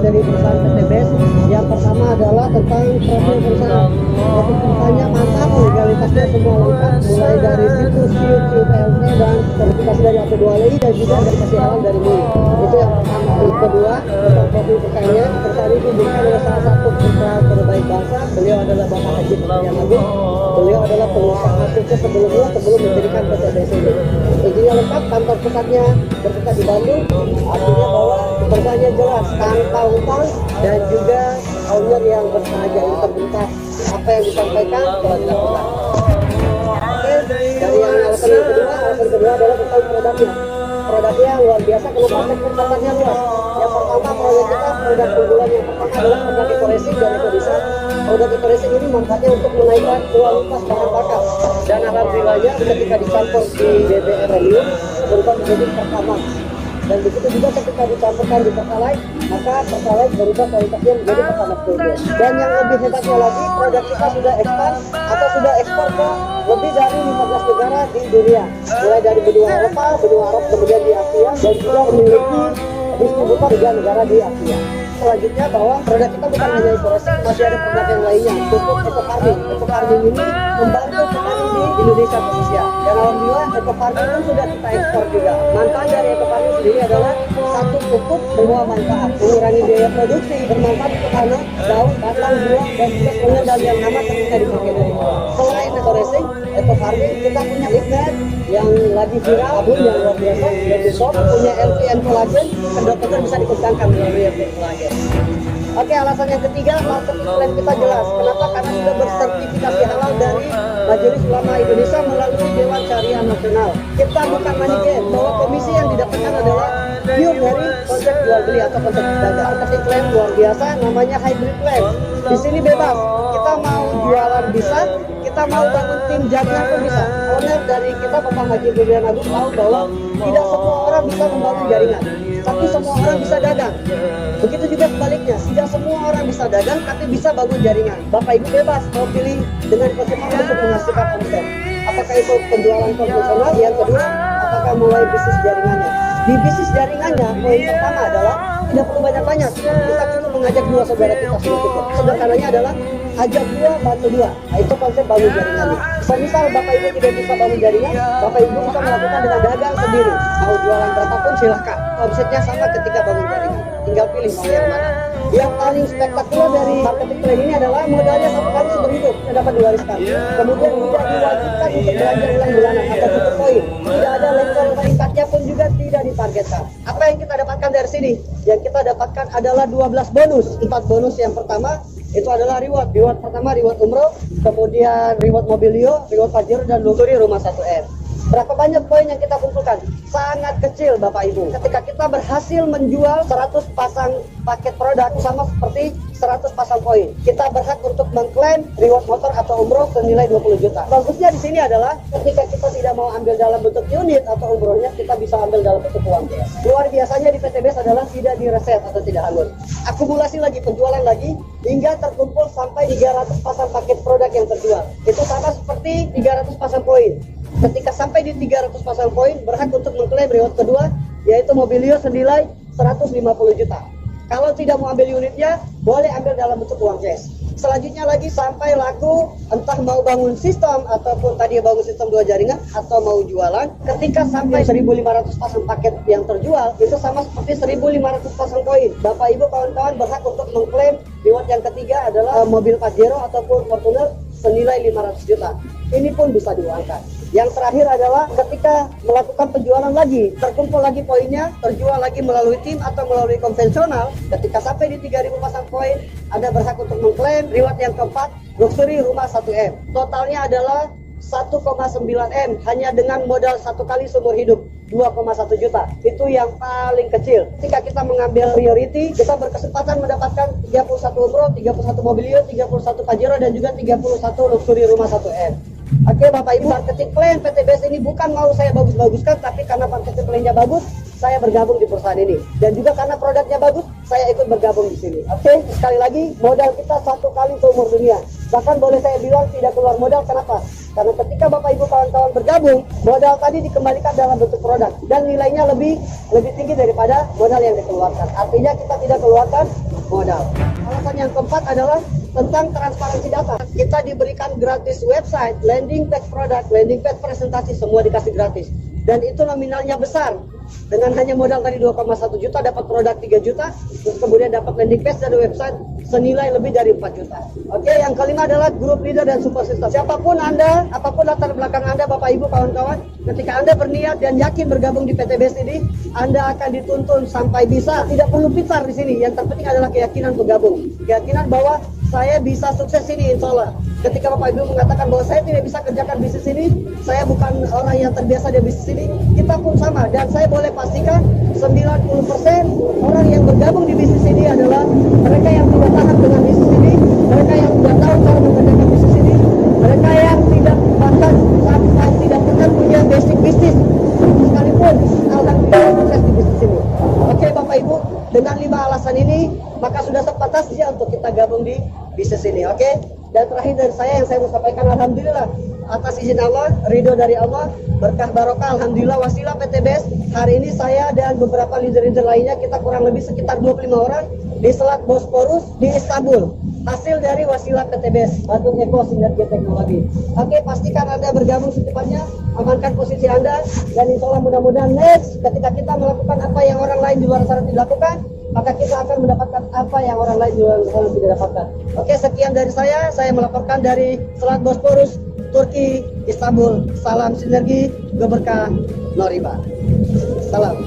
dari perusahaan PTBS. Yang pertama adalah tentang profil perusahaan. Profil perusahaannya mantap, legalitasnya semua lengkap, mulai dari situs PLT dan sertifikasi dari AP2LI dan juga sertifikasi halal dari MUI. Itu yang pertama. Yang kedua, tentang profil perusahaannya, perusahaan ini didirikan oleh salah satu putra terbaik bangsa. Beliau adalah Bapak Haji Puryan Agung. Beliau adalah pengusaha sukses sebelum mendirikan PTBS ini. Izinnya lengkap, kantor pusatnya berpusat di Bandung, artinya bahwa perusahaannya jelas, tanpa hutang dan juga owner yang bersahaja, integritas. Apa yang disampaikan telah dilakukan. Oke, dari yang alasan kedua adalah tentang produknya. Produknya luar biasa, kenapa sektor pasarnya luas. Yang pertama, produk kita, produk unggulan yang pertama adalah produk dekorasi dan ekodesa. Produk dekorasi ini manfaatnya untuk menaikkan kualitas bahan bakar. Dan alhamdulillahnya ketika dicampur di BBM premium berubah menjadi pertamax. Dan begitu juga ketika dicampurkan di Pertalite, maka Pertalite berubah kualitasnya menjadi pertamax juga. Dan yang lebih hebatnya lagi, produk kita sudah ekspor ke lebih dari 15 negara di dunia, mulai dari benua Eropa, benua Arab, kemudian di Asia, dan juga memiliki distributor 3 negara di Asia. Selanjutnya bahwa produk kita bukan hanya dekorasi, masih ada produk yang lainnya, pupuk ekofarming. Ekofarming ini membantu petani di Indonesia khususnya. Dan alhamdulillah ekofarming pun sudah kita ekspor juga. Manfaat dari ekofarming sendiri adalah satu, pupuk semua manfaat, mengurangi biaya produksi, bermanfaat untuk tanah, daun, batang, buah, dan juga pengendal yang aman ketika dipakai dari bawah. Selain eco-racing, ekofarming kita punya lignet yang lagi viral, sabun yang luar biasa, yaitu soap, punya LPN collagen, kedua-dua bisa dikembangkan melalui LPN collagen. Oke, alasan yang ketiga, marketing plan kita jelas. Kenapa? Karena sudah bersertifikasi halal dari Majelis Ulama Indonesia melalui Dewan Syariah Nasional. Kita bukan money game, bahwa komisi yang didapatkan adalah pure dari konsep jual beli atau konsep dagang. Marketing plan luar biasa, namanya hybrid plan. Di sini bebas, kita mau jualan bisa, kita mau bangun tim jaringan pun bisa. Owner dari kita Bapak Haji Puryan Agung tahu bahwa tidak semua orang bisa membangun jaringan, tapi semua orang bisa dagang. Begitu juga sebaliknya, tidak semua orang bisa dagang tapi bisa bangun jaringan. Bapak Ibu bebas mau pilih dengan konsep apa untuk menghasilkan omset. Apakah itu penjualan konvensional? Yang kedua, apakah mulai bisnis jaringannya? Di bisnis jaringannya, poin pertama adalah tidak perlu banyak-banyak. Kita cukup mengajak 2 saudara kita sudah cukup. Sederhananya adalah ajak 2, bantu 2. Nah, itu konsep bangun jaringannya. Misal Bapak Ibu tidak bisa bangun jaringan, Bapak Ibu bisa melakukan dengan dagang sendiri. Mau jualan berapapun silahkan. Omsetnya sama ketika bangun jaringan. Tinggal pilih mau yang mana. Yang paling spektakuler dari marketing plan ini adalah modalnya 1 kali seumur hidup, tidak dapat diwariskan. Kemudian tidak diwajibkan untuk belanja ulang bulanan atau tutup poin. Tidak ada level meningkatnya pun juga tidak ditargetkan. Apa yang kita dapatkan dari sini? Yang kita dapatkan adalah 12 bonus. 4 bonus yang pertama itu adalah reward. Reward pertama reward umroh, kemudian reward mobilio, reward Pajero, dan luxury rumah 1M. Berapa banyak poin yang kita kumpulkan? Sangat kecil Bapak Ibu. Ketika kita berhasil menjual 100 pasang paket produk sama seperti 100 pasang poin, kita berhak untuk mengklaim reward motor atau umroh senilai 20 juta. Bagusnya di sini adalah ketika kita tidak mau ambil dalam bentuk unit atau umrohnya, kita bisa ambil dalam bentuk uang cash. Luar biasanya di PTBS adalah tidak direset atau tidak hangus. Akumulasi lagi, penjualan lagi, hingga terkumpul sampai 300 pasang paket produk yang terjual. Itu sama seperti 300 pasang poin. Ketika sampai di 300 pasang poin, berhak untuk mengklaim reward kedua, yaitu mobilio senilai 150 juta. Kalau tidak mau ambil unitnya, boleh ambil dalam bentuk uang cash. Selanjutnya lagi sampai laku, entah mau bangun sistem ataupun tadi bangun sistem 2 jaringan atau mau jualan, ketika sampai 1.500 pasang paket yang terjual, itu sama seperti 1.500 pasang poin. Bapak Ibu kawan-kawan berhak untuk mengklaim reward yang ketiga adalah mobil Pajero ataupun Fortuner senilai 500 juta. Ini pun bisa diuangkan. Yang terakhir adalah ketika melakukan penjualan lagi, terkumpul lagi poinnya, terjual lagi melalui tim atau melalui konvensional, ketika sampai di 3.000 pasang poin, Anda berhak untuk mengklaim reward yang keempat, luxury rumah 1M. Totalnya adalah 1,9 M hanya dengan modal 1 kali seumur hidup, 2,1 juta. Itu yang paling kecil. Ketika kita mengambil priority, kita berkesempatan mendapatkan 31 umroh, 31 mobilio, 31 Pajero, dan juga 31 luxury rumah 1M. Oke Bapak Ibu, marketing plan PTBS ini bukan mau saya bagus-baguskan, tapi karena marketing plan-nya bagus, saya bergabung di perusahaan ini. Dan juga karena produknya bagus, saya ikut bergabung di sini. Oke, sekali lagi, modal kita 1 kali seumur dunia. Bahkan boleh saya bilang tidak keluar modal, kenapa? Karena ketika Bapak Ibu kawan-kawan bergabung, modal tadi dikembalikan dalam bentuk produk. Dan nilainya lebih tinggi daripada modal yang dikeluarkan. Artinya kita tidak keluarkan modal. Alasan yang keempat adalah tentang transparansi data. Kita diberikan gratis website, landing page produk, landing page presentasi, semua dikasih gratis. Dan itu nominalnya besar. Dengan hanya modal tadi 2,1 juta dapat produk 3 juta, terus kemudian dapat landing page dan website senilai lebih dari 4 juta. Oke, yang kelima adalah grup leader dan support system. Siapapun Anda, apapun latar belakang Anda, Bapak Ibu, kawan-kawan, ketika Anda berniat dan yakin bergabung di PTBS ini, Anda akan dituntun sampai bisa. Tidak perlu pintar di sini. Yang terpenting adalah keyakinan bergabung. Keyakinan bahwa saya bisa sukses ini, insya Allah. Ketika Bapak Ibu mengatakan bahwa saya tidak bisa kerjakan bisnis ini, saya bukan orang yang terbiasa di bisnis ini, kita pun sama. Dan saya boleh pastikan 90% orang yang bergabung di bisnis ini adalah mereka yang tidak tahan dengan bisnis ini, mereka yang tidak tahu cara mengerjakan bisnis ini, mereka yang tidak bahkan sampai tidak pernah punya basic bisnis sekalipun alhamdulillah sukses di bisnis ini. Oke Bapak Ibu, dengan 5 alasan ini maka sudah sepantasnya untuk kita gabung di bisnis ini. Oke. Dan terakhir dari saya yang saya mau sampaikan, alhamdulillah atas izin Allah, ridho dari Allah, berkah barokah, alhamdulillah wasilah PTBS. Hari ini saya dan beberapa leader-leader lainnya, kita kurang lebih sekitar 25 orang di Selat Bosporus di Istanbul. Hasil dari wasilah PTBS, Batu Eko Sinergi Teknologi. Oke, pastikan Anda bergabung secepatnya, amankan posisi Anda, dan insya Allah mudah-mudahan next ketika kita melakukan apa yang orang lain di luar sana tidak lakukan, maka kita akan mendapatkan apa yang orang lain di luar sana tidak dapatkan. Oke, sekian dari saya melaporkan dari Selat Bosporus, Turki, Istanbul. Salam sinergi, berkah, no riba. Salam.